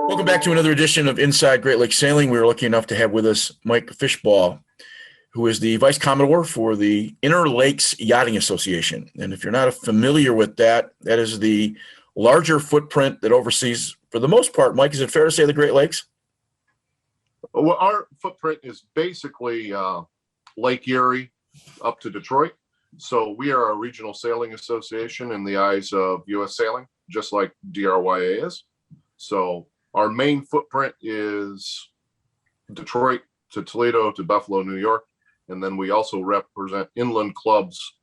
Welcome back to another edition of Inside Great Lakes Sailing. We were lucky enough to have with us Mike Fishbaugh, who is the Vice Commodore for the Inner Lakes Yachting Association. And if you're not familiar with that, that is the larger footprint that oversees, for the most part, Mike, is it fair to say the Great Lakes? Well, our footprint is basically Lake Erie up to Detroit. So we are a regional sailing association in the eyes of U.S. Sailing, just like DRYA is. So our main footprint is Detroit to Toledo to Buffalo, New York. And then we also represent inland clubs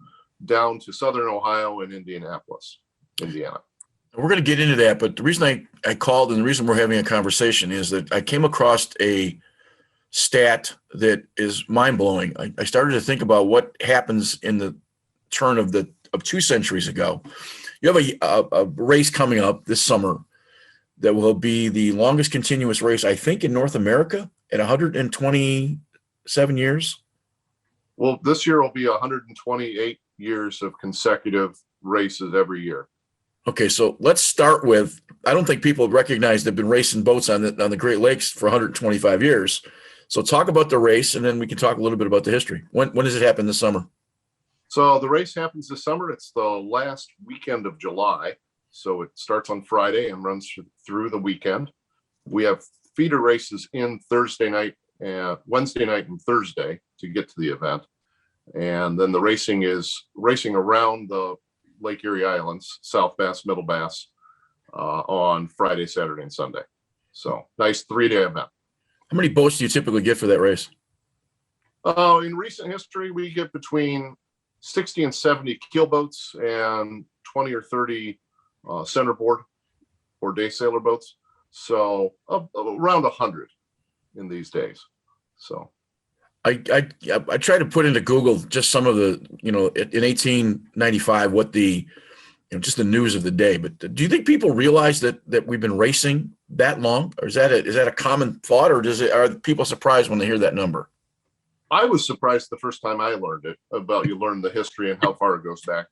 down to Southern Ohio and Indianapolis, Indiana. We're going to get into that, but the reason I called and the reason we're having a conversation is that I came across a stat that is mind-blowing. I started to think about what happens in the turn of 2 centuries ago. You have a race coming up this summer that will be the longest continuous race, I think, in North America at 127 years. Well, this year will be 128 years of consecutive races every year. Okay, so let's start with, I don't think people recognize they've been racing boats on the Great Lakes for 125 years. So talk about the race, and then we can talk a little bit about the history. When does it happen this summer? So the race happens this summer. It's the last weekend of July. So it starts on Friday and runs through the weekend. We have feeder races in Thursday night, Wednesday night and Thursday to get to the event. And then the racing is racing around the Lake Erie Islands, South Bass, Middle Bass, on Friday, Saturday, and Sunday. So nice 3-day event. How many boats do you typically get for that race? In recent history, we get between 60 and 70 keel boats and 20 or 30 centerboard or day sailor boats. So around 100 in these days. So I try to put into Google just some of the, in 1895, what the, just the news of the day. But do you think people realize that we've been racing that long, or is that a common thought, or are people surprised when they hear that number? I was surprised the first time I learned it, about you learn the history and how far it goes back.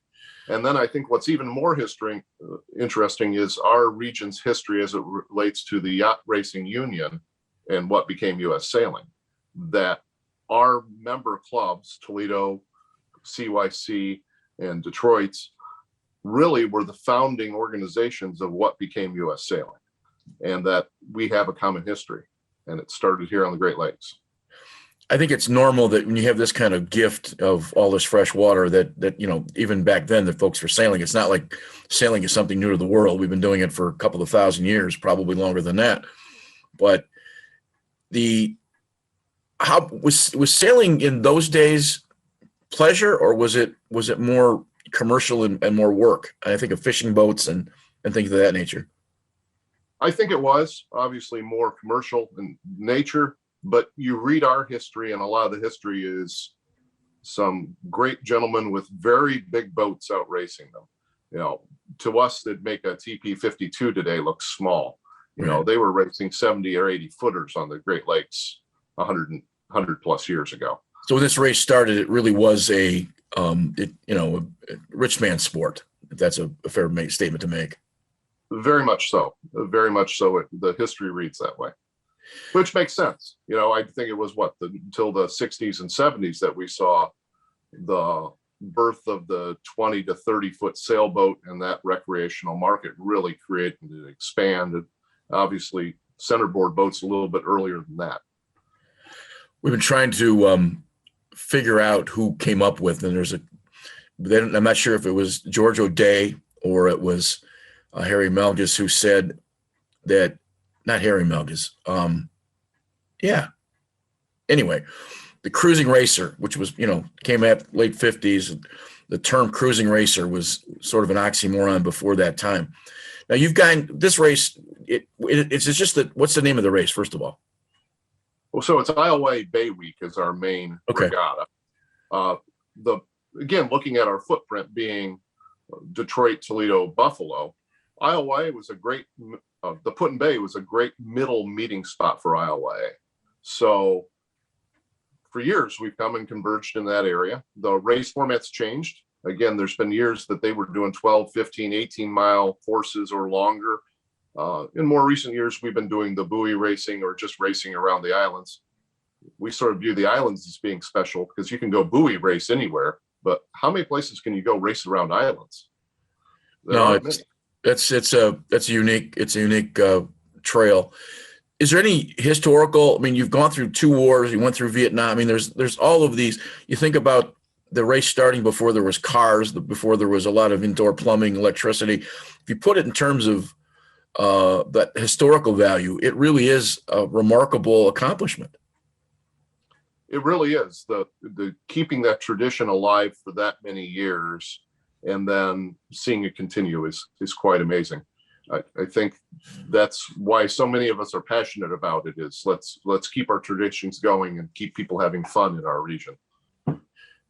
And then I think what's even more interesting is our region's history as it relates to the Yacht Racing Union and what became U.S. Sailing. That our member clubs, Toledo, CYC, and Detroit's, really were the founding organizations of what became U.S. Sailing, and that we have a common history, and it started here on the Great Lakes. I think it's normal that when you have this kind of gift of all this fresh water that even back then the folks were sailing. It's not like sailing is something new to the world. We've been doing it for a couple of thousand years, probably longer than that. But how was sailing in those days pleasure, or was it more commercial and more work? I think of fishing boats and things of that nature. I think it was obviously more commercial in nature, but you read our history, and a lot of the history is some great gentlemen with very big boats out racing them. To us that make a TP52 today look small. They were racing 70 or 80 footers on the Great Lakes 100 plus years ago. So when this race started, it really was a rich man's sport, if that's a fair statement to make. Very much so. Very much so. The history reads that way, which makes sense. I think it was until the 60s and 70s that we saw the birth of the 20 to 30 foot sailboat, and that recreational market really created and expanded. Obviously, centerboard boats a little bit earlier than that. We've been trying to figure out who came up with, and I'm not sure if it was George O'Day or it was Harry Melges who said that, not Harry Melges. Anyway, the cruising racer, which was, came at late 50s, the term cruising racer was sort of an oxymoron before that time. Now you've got this race. It's just that, what's the name of the race, first of all? Well, so it's LYA Bay Week is our main regatta. Again, looking at our footprint being Detroit, Toledo, Buffalo, LYA was a great, the Put-in-Bay was a great middle meeting spot for LYA. So for years, we've come and converged in that area. The race format's changed. Again, there's been years that they were doing 12, 15, 18-mile courses or longer. In more recent years, we've been doing the buoy racing or just racing around the islands. We sort of view the islands as being special because you can go buoy race anywhere, but how many places can you go race around islands? There No, aren't many. it's a unique trail. Is there any historical? I mean, you've gone through 2 wars. You went through Vietnam. I mean, there's all of these. You think about the race starting before there was cars, before there was a lot of indoor plumbing, electricity. If you put it in terms of that historical value, it really is a remarkable accomplishment. It really is. The keeping that tradition alive for that many years and then seeing it continue is quite amazing. I think that's why so many of us are passionate about it. Is let's keep our traditions going and keep people having fun in our region.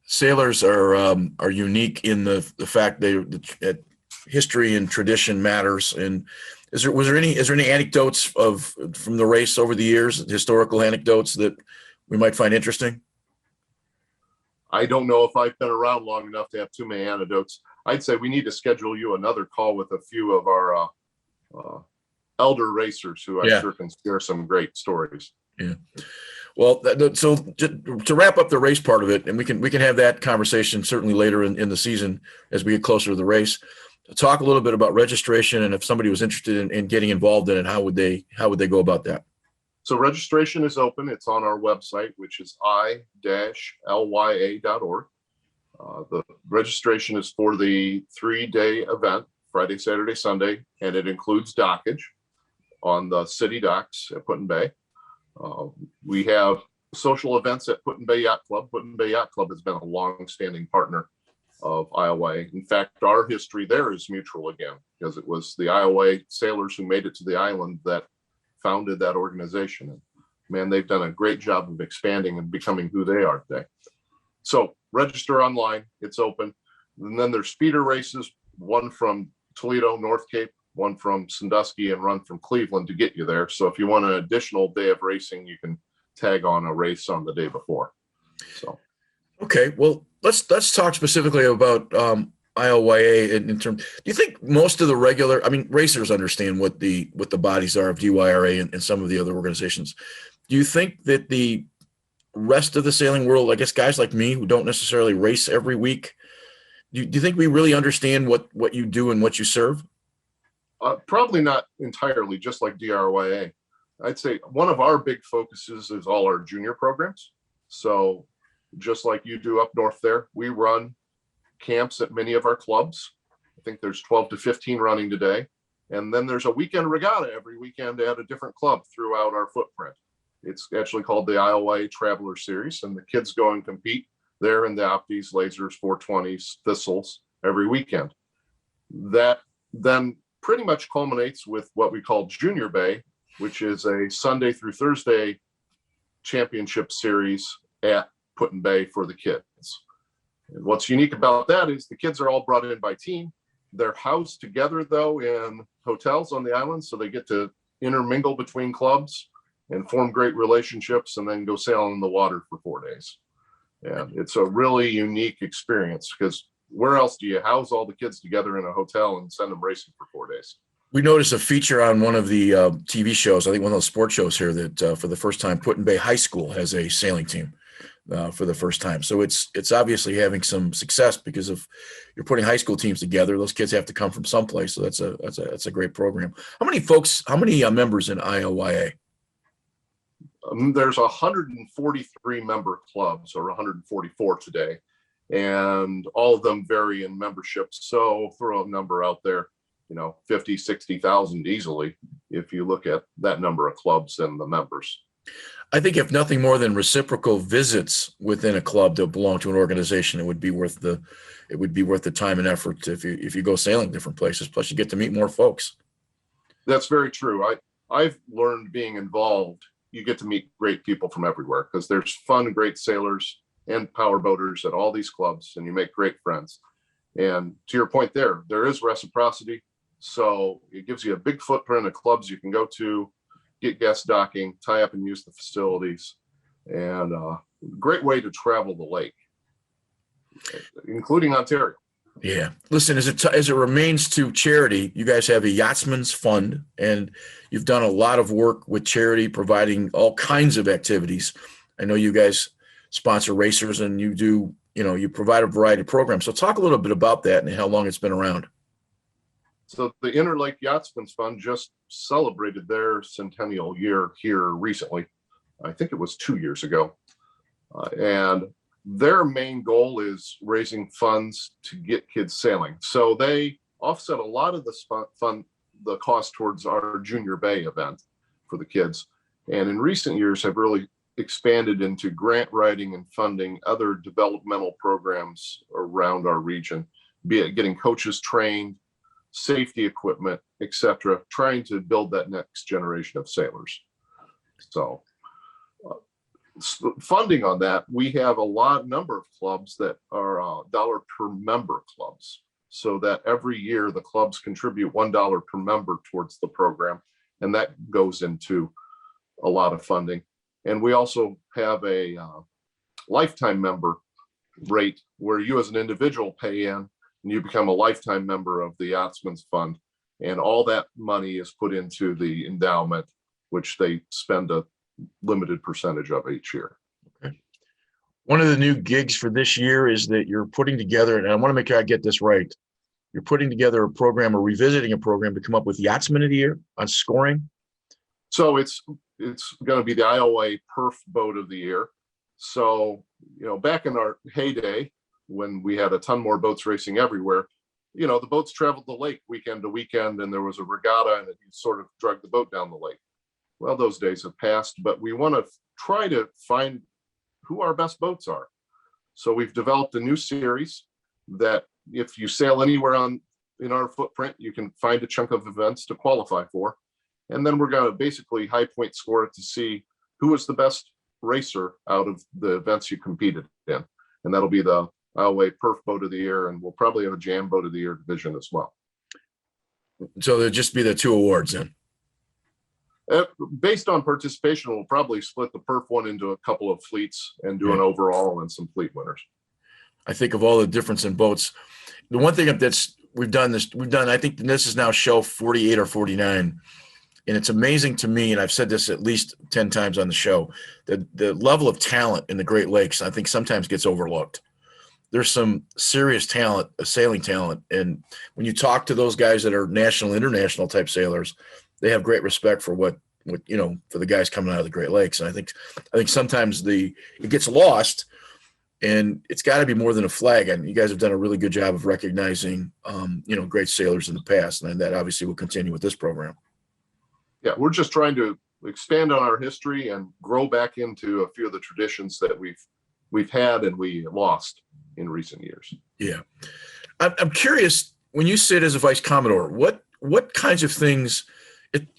Sailors are unique in the fact that history and tradition matters. And is there any anecdotes from the race over the years, historical anecdotes that we might find interesting? I don't know if I've been around long enough to have too many anecdotes. I'd say we need to schedule you another call with a few of our elder racers who I'm sure can share some great stories. Yeah. Well, so to wrap up the race part of it, and we can have that conversation certainly later in the season as we get closer to the race. Talk a little bit about registration, and if somebody was interested in getting involved in it, how would they go about that? So registration is open. It's on our website, which is i-lya.org. The registration is for the 3-day event, Friday, Saturday, Sunday, and it includes dockage on the city docks at Put-in-Bay. We have social events at Put-in-Bay Yacht Club. Put-in-Bay Yacht Club has been a long-standing partner of LYA. In fact, our history there is mutual again, because it was the LYA sailors who made it to the island that founded that organization. And man, they've done a great job of expanding and becoming who they are today. So register online, it's open. And then there's feeder races, one from Toledo, North Cape, one from Sandusky, and run from Cleveland to get you there. So if you want an additional day of racing, you can tag on a race on the day before. So, okay, well, let's talk specifically about ILYA in terms. Do you think most of the racers understand what the bodies are of DYRA and some of the other organizations? Do you think that the rest of the sailing world, I guess guys like me who don't necessarily race every week, do you think we really understand what you do and what you serve? Probably not entirely, just like DRYA. I'd say one of our big focuses is all our junior programs. So just like you do up north there, we run camps at many of our clubs. I think there's 12 to 15 running today. And then there's a weekend regatta every weekend at a different club throughout our footprint. It's actually called the ILYA Traveler Series, and the kids go and compete there in the Opties, Lasers, 420s, Thistles every weekend. That then pretty much culminates with what we call Junior Bay, which is a Sunday through Thursday championship series at Put-in-Bay for the kids. And what's unique about that is the kids are all brought in by team. They're housed together, though, in hotels on the island, so they get to intermingle between clubs and form great relationships and then go sailing in the water for 4 days. And it's a really unique experience because where else do you house all the kids together in a hotel and send them racing for 4 days? We noticed a feature on one of the TV shows, I think one of those sports shows here, that for the first time, Put-in-Bay High School has a sailing team for the first time. So it's obviously having some success because of you're putting high school teams together. Those kids have to come from someplace. So that's a great program. How many members in ILYA? There's 143 member clubs, or 144 today, and all of them vary in membership. So throw a number out there, 50, 60,000 easily, if you look at that number of clubs and the members. I think if nothing more than reciprocal visits within a club that belong to an organization, it would be worth the time and effort if you go sailing different places. Plus, you get to meet more folks. That's very true. I've learned being involved. You get to meet great people from everywhere because there's fun, great sailors and power boaters at all these clubs, and you make great friends. And to your point there is reciprocity. So it gives you a big footprint of clubs you can go to, get guest docking, tie up and use the facilities, and great way to travel the lake, including Ontario. Yeah. Listen, as it remains to charity, you guys have a Yachtsman's Fund, and you've done a lot of work with charity, providing all kinds of activities. I know you guys sponsor racers, and you provide a variety of programs. So talk a little bit about that and how long it's been around. So the Interlake Yachtsman's Fund just celebrated their centennial year here recently. I think it was 2 years ago. And their main goal is raising funds to get kids sailing. So they offset a lot of the cost towards our Junior Bay event for the kids. And in recent years have really expanded into grant writing and funding other developmental programs around our region, be it getting coaches trained, safety equipment, etc., trying to build that next generation of sailors. So funding on that, we have a number of clubs that are dollar per member clubs, so that every year the clubs contribute $1 per member towards the program, and that goes into a lot of funding. And we also have a lifetime member rate where you as an individual pay in and you become a lifetime member of the Yachtsman's Fund, and all that money is put into the endowment, which they spend a limited percentage of each year. Okay. One of the new gigs for this year is that you're putting together, and I want to make sure I get this right, you're putting together a program or revisiting a program to come up with Yachtsman of the Year on scoring. So it's going to be the LYA Perf Boat of the Year. So, back in our heyday, when we had a ton more boats racing everywhere, the boats traveled the lake weekend to weekend, and there was a regatta and it sort of dragged the boat down the lake. Well, those days have passed, but we want to try to find who our best boats are. So we've developed a new series that if you sail anywhere in our footprint, you can find a chunk of events to qualify for. And then we're going to basically high point score it to see who is the best racer out of the events you competed in. And that'll be the LYA Perf Boat of the Year, and we'll probably have a Jam Boat of the Year division as well. So there'll just be the 2 awards then. Based on participation, we'll probably split the perf one into a couple of fleets and do an overall and some fleet winners. I think of all the difference in boats. The one thing we've done, I think this is now show 48 or 49. And it's amazing to me, and I've said this at least 10 times on the show, that the level of talent in the Great Lakes, I think sometimes gets overlooked. There's some serious talent, sailing talent. And when you talk to those guys that are national, international type sailors, they have great respect for what for the guys coming out of the Great Lakes. And I think sometimes it gets lost, and it's got to be more than a flag. And you guys have done a really good job of recognizing, great sailors in the past. And that obviously will continue with this program. Yeah, we're just trying to expand on our history and grow back into a few of the traditions that we've had and we lost in recent years. Yeah. I'm curious, when you sit as a vice commodore, what kinds of things,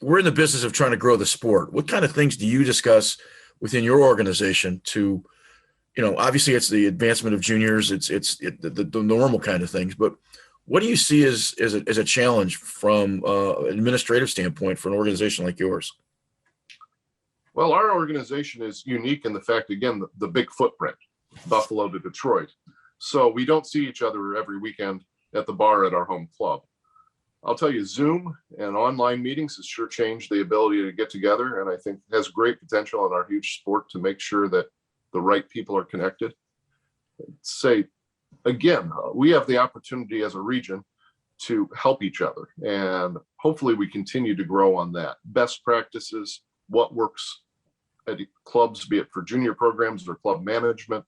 we're in the business of trying to grow the sport. What kind of things do you discuss within your organization to, obviously it's the advancement of juniors, it's the normal kind of things, but what do you see as a challenge from an administrative standpoint for an organization like yours? Well, our organization is unique in the fact, again, the big footprint, Buffalo to Detroit. So we don't see each other every weekend at the bar at our home club. I'll tell you, Zoom and online meetings has sure changed the ability to get together, and I think has great potential in our huge sport to make sure that the right people are connected. Again, we have the opportunity as a region to help each other, and hopefully we continue to grow on that. Best practices, what works at clubs, be it for junior programs or club management.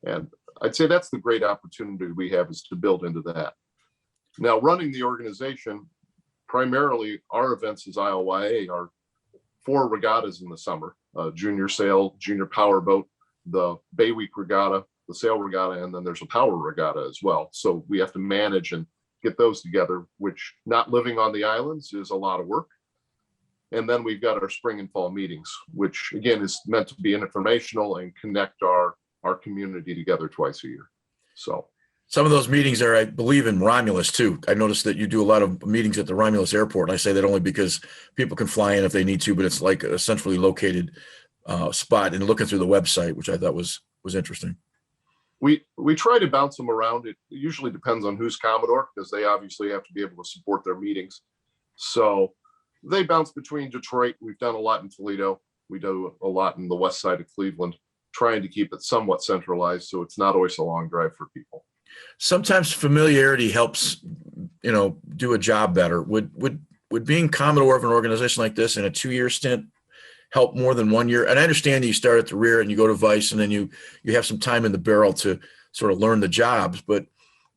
And I'd say that's the great opportunity we have, is to build into that. Now, running the organization, primarily our events as LYA are 4 regattas in the summer, junior sail, junior powerboat, the Bay Week regatta, the sail regatta, and then there's a power regatta as well. So we have to manage and get those together, which, not living on the islands, is a lot of work. And then we've got our spring and fall meetings, which again is meant to be informational and connect our community together twice a year. So some of those meetings are, I believe, in Romulus too. I noticed that you do a lot of meetings at the Romulus airport. And I say that only because people can fly in if they need to, but it's like a centrally located spot, and looking through the website, which I thought was interesting. We try to bounce them around. It usually depends on who's Commodore, because they obviously have to be able to support their meetings. So they bounce between Detroit. We've done a lot in Toledo. We do a lot in the west side of Cleveland, trying to keep it somewhat centralized so it's not always a long drive for people. Sometimes familiarity helps, do a job better. Would being Commodore of an organization like this in a 2-year stint help more than 1 year? And I understand that you start at the rear and you go to vice, and then you have some time in the barrel to sort of learn the jobs. But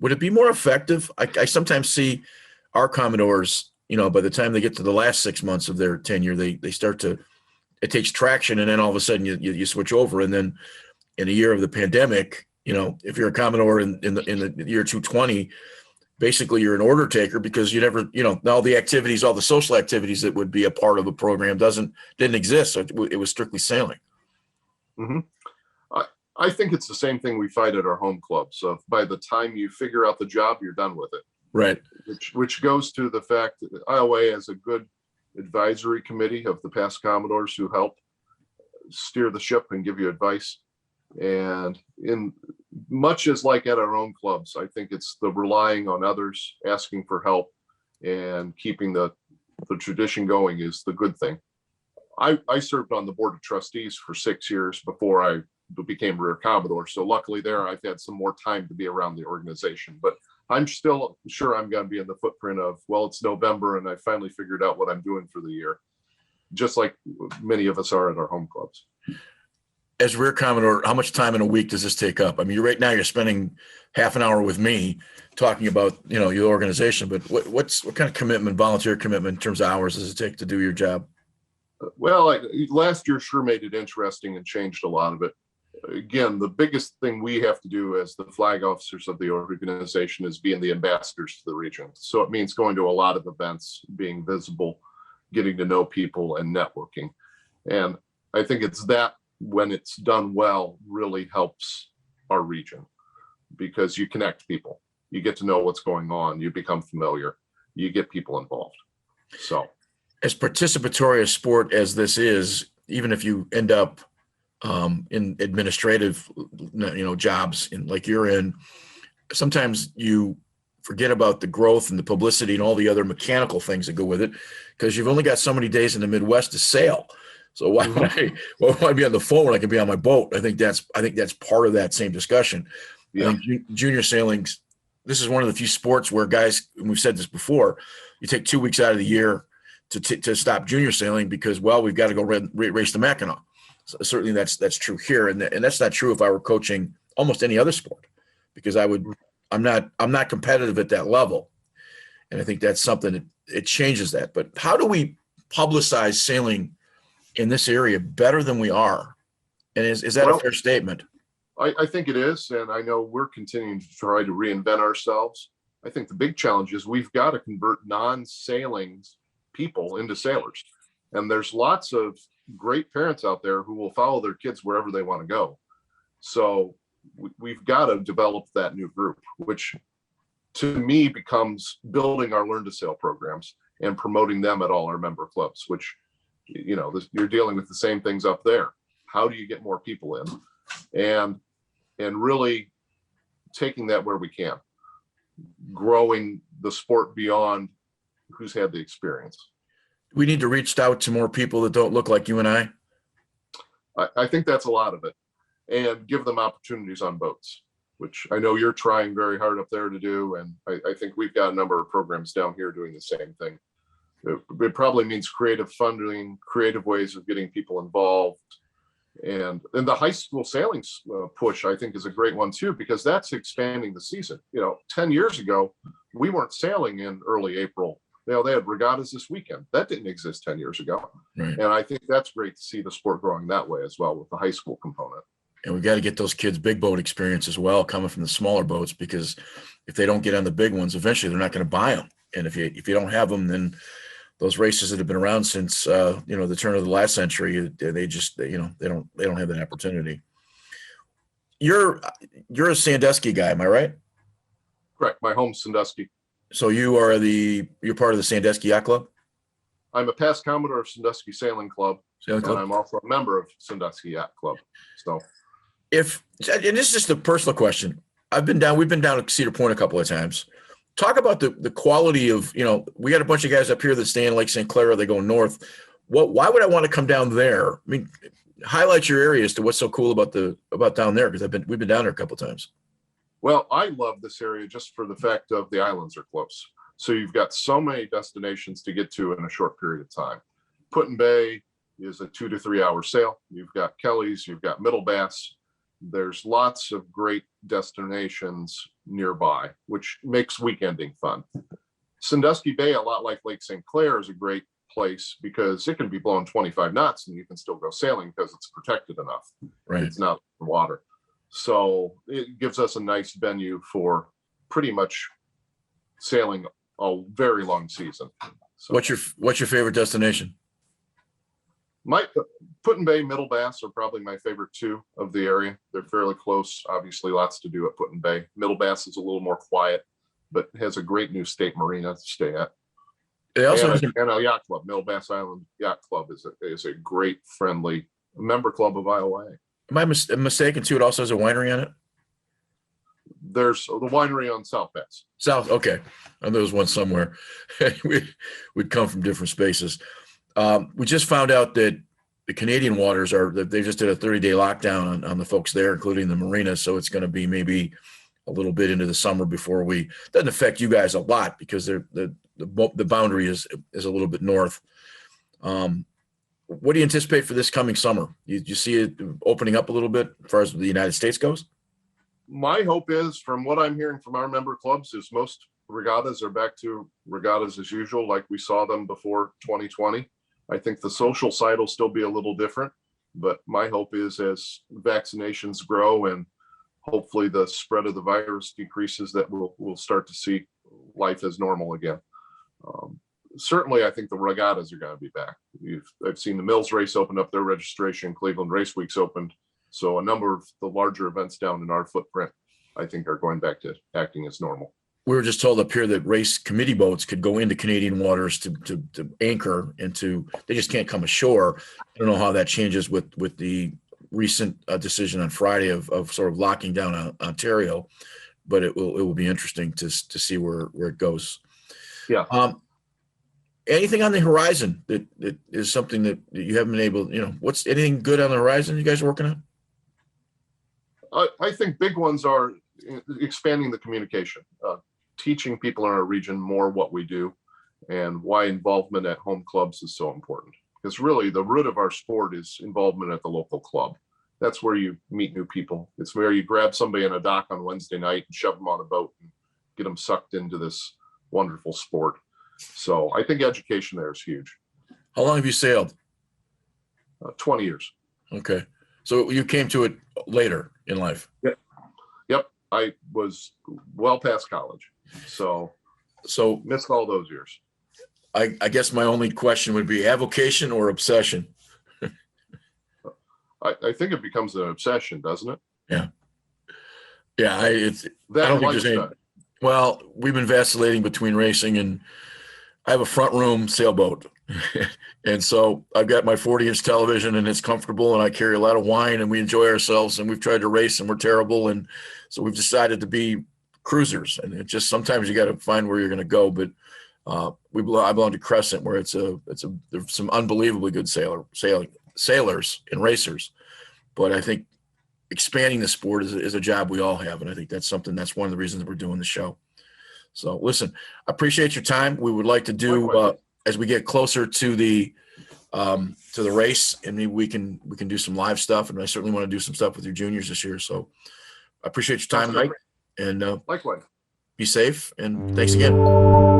would it be more effective? I sometimes see our Commodores, by the time they get to the last 6 months of their tenure, they start to, it takes traction, and then all of a sudden you switch over, and then in a year of the pandemic, if you're a Commodore in the year 220, basically you're an order taker, because you never, all the activities, all the social activities that would be a part of a program didn't exist. So it was strictly sailing. Mm-hmm. I think it's the same thing we fight at our home club. So by the time you figure out the job, you're done with it. Right. Which goes to the fact that LYA has a good advisory committee of the past Commodores who help steer the ship and give you advice. And in much as like at our own clubs, I think it's the relying on others, asking for help, and keeping the tradition going is the good thing. I served on the board of trustees for 6 years before I became rear Commodore. So luckily there, I've had some more time to be around the organization, but I'm still sure I'm going to be in the footprint of, well, it's November and I finally figured out what I'm doing for the year, just like many of us are at our home clubs. As rear Commodore, how much time in a week does this take up? I mean, right now you're spending half an hour with me talking about, your organization, but what kind of commitment, volunteer commitment in terms of hours does it take to do your job? Well, last year sure made it interesting and changed a lot of it. Again, the biggest thing we have to do as the flag officers of the organization is being the ambassadors to the region. So it means going to a lot of events, being visible, getting to know people, and networking. And I think it's that, when it's done well, really helps our region, because you connect people, you get to know what's going on, you become familiar, you get people involved. So as participatory a sport as this is, even if you end up in administrative, jobs like you're in, sometimes you forget about the growth and the publicity and all the other mechanical things that go with it, because you've only got so many days in the Midwest to sail. So why would I be on the phone when I can be on my boat? I think that's part of that same discussion. Yeah. I think junior sailing, this is one of the few sports where guys, and we've said this before, you take 2 weeks out of the year to stop junior sailing because, well, we've got to go race the Mackinac. So certainly that's true here, and that's not true if I were coaching almost any other sport, because I'm not competitive at that level, and I think that's something that it changes that. But how do we publicize sailing in this area better than we are? And is that a fair statement? I think it is. And I know we're continuing to try to reinvent ourselves. I think the big challenge is we've got to convert non-sailing people into sailors. And there's lots of great parents out there who will follow their kids wherever they want to go. So we've got to develop that new group, which to me becomes building our Learn to Sail programs and promoting them at all our member clubs, which, you're dealing with the same things up there. How do you get more people in? And really taking that where we can, growing the sport beyond who's had the experience. We need to reach out to more people that don't look like you and I. I think that's a lot of it, and give them opportunities on boats, which I know you're trying very hard up there to do. And I think we've got a number of programs down here doing the same thing. It probably means creative funding, creative ways of getting people involved. And the high school sailing push, I think, is a great one too, because that's expanding the season. 10 years ago, we weren't sailing in early April. They had regattas this weekend. That didn't exist 10 years ago. Right. And I think that's great to see the sport growing that way as well, with the high school component. And we got to get those kids big boat experience as well, coming from the smaller boats, because if they don't get on the big ones, eventually they're not going to buy them. And if you don't have them, then those races that have been around since the turn of the last century, they don't have that opportunity. You're a Sandusky guy, am I right? Correct. My home's Sandusky. So you're part of the Sandusky Yacht Club? I'm a past Commodore of Sandusky Sailing Club, and I'm also a member of Sandusky Yacht Club. So if, and this is just a personal question. We've been down to Cedar Point a couple of times. Talk about the quality of, we got a bunch of guys up here that stay in Lake St. Clair, or they go north. Why would I want to come down there? I mean, highlight your area as to what's so cool about down there, because we've been down there a couple of times. Well, I love this area just for the fact of the islands are close. So you've got so many destinations to get to in a short period of time. Put-in-Bay is a 2 to 3 hour sail. You've got Kelly's, you've got Middle Bass. There's lots of great destinations nearby, which makes weekending fun. Sandusky Bay, a lot like Lake St. Clair, is a great place because it can be blowing 25 knots and you can still go sailing because it's protected enough. Right. It's not water. So it gives us a nice venue for pretty much sailing a very long season. So What's your favorite destination? my Put-in-Bay, Middle Bass are probably my favorite two of the area. They're fairly close. Obviously, lots to do at Put-in-Bay. Middle Bass is a little more quiet, but has a great new state marina to stay at. They also And a yacht club. Middle Bass Island Yacht Club is a great, friendly member club of LYA. am I mistaken too? It also has a winery on it. There's the winery on South Bass. South. Okay. And there was one somewhere. We'd come from different spaces. We just found out that the Canadian waters they just did a 30-day lockdown on the folks there, including the marina. So it's going to be maybe a little bit into the summer before doesn't affect you guys a lot because the boundary is a little bit north. What do you anticipate for this coming summer? You see it opening up a little bit as far as the United States goes? My hope is, from what I'm hearing from our member clubs, is most regattas are back to regattas as usual, like we saw them before 2020. I think the social side will still be a little different, but my hope is as vaccinations grow and hopefully the spread of the virus decreases, that we'll start to see life as normal again. Certainly, I think the regattas are going to be back. I've seen the Mills race open up their registration. Cleveland Race Week's opened. So a number of the larger events down in our footprint, I think, are going back to acting as normal. We were just told up here that race committee boats could go into Canadian waters to anchor they just can't come ashore. I don't know how that changes with the recent decision on Friday of sort of locking down Ontario, but it will be interesting to see where it goes. Yeah. Anything on the horizon that is something that you haven't been able, what's anything good on the horizon you guys are working on? I think big ones are expanding the communication, teaching people in our region more what we do and why involvement at home clubs is so important. Because really the root of our sport is involvement at the local club. That's where you meet new people. It's where you grab somebody in a dock on Wednesday night and shove them on a boat and get them sucked into this wonderful sport. So I think education there is huge. How long have you sailed? 20 years. Okay. So you came to it later in life. Yep. I was well past college. So missed all those years. I guess my only question would be avocation or obsession? I think it becomes an obsession, doesn't it? Yeah. Yeah. I That don't think there's any. Well, we've been vacillating between racing, and I have a front room sailboat. And so I've got my 40-inch television and it's comfortable, and I carry a lot of wine and we enjoy ourselves, and we've tried to race and we're terrible. And so we've decided to be cruisers, and it just, sometimes you got to find where you're going to go. But I belong to Crescent, where there's some unbelievably good sailors and racers. But I think expanding the sport is a job we all have. And I think that's one of the reasons we're doing the show. So listen, I appreciate your time. We would like to do, as we get closer to the race, and maybe we can do some live stuff. And I certainly want to do some stuff with your juniors this year. So I appreciate your time, Mike, and likewise. Be safe. And thanks again.